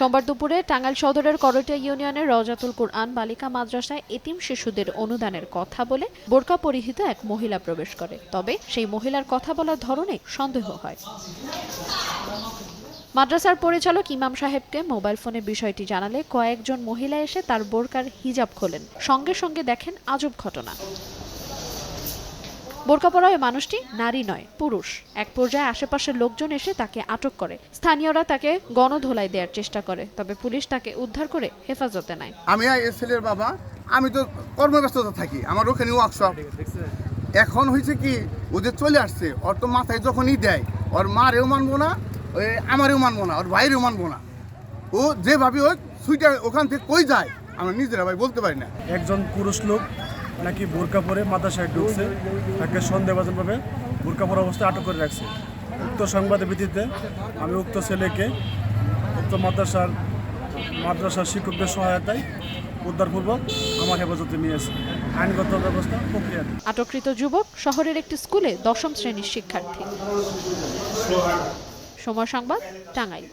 সোমবার দুপুরে টাঙ্গাইল সদরের করটিয়া ইউনিয়নের রওজাতুল কুরআন বালিকা মাদ্রাসায় এতিম শিশুদের অনুদানের কথা বলে বোরকা পরিহিত এক মহিলা প্রবেশ করে। তবে সেই মহিলার কথা বলার ধরনে সন্দেহ হয়। মাদ্রাসার পরিচালক ইমাম সাহেবকে মোবাইল ফোনে বিষয়টি জানালে কয়েকজন মহিলা এসে তার বোরকার হিজাব খোলেন। সঙ্গে সঙ্গে দেখেন আজব ঘটনা। বোরকা পরা ওই মানুষটি নারী নয়, পুরুষ। এক পর্যায়ে আশেপাশের লোকজন এসে তাকে আটক করে। স্থানীয়রা তাকে গণধোলাই দেওয়ার চেষ্টা করে, তবে পুলিশ তাকে উদ্ধার করে হেফাজতে নেয়। আমি এই ছেলের বাবা, আমি তো কর্মব্যস্ততা থাকি, আমার ওখানে ওয়ার্কশপ। এখন হয়েছে কি, ওদের চলে আসছে, ওর তো মাথায় যখনই দেয়, ওর মারেও মানবো না, ওই আমারেও মানবো না, ওর ভাইয়েরও মানবো না। ও যেভাবে ওই সুইটা ওখান থেকে কই যায় আমরা নিজেরা ভাই বলতে পারি না। একজন পুরুষ লোক নাকি বোরকা পরে মাদ্রাসায় ঢুকছে, তাকে সন্দেহভাজনভাবে বোরকা পরা অবস্থায় আটক করে রাখছে। উক্ত সংবাদের ভিত্তিতে আমি উক্ত ছেলেকে উক্ত মাদ্রাসার শিক্ষকদের সহায়তায় উদ্ধারপূর্বক আমার হেফাজতে নিয়ে এসে আইনগত ব্যবস্থা প্রক্রিয়া। আটককৃত যুবক শহরের একটি স্কুলে ১০ম শ্রেণীর শিক্ষার্থী। সময় সংবাদ, টাঙ্গাইল।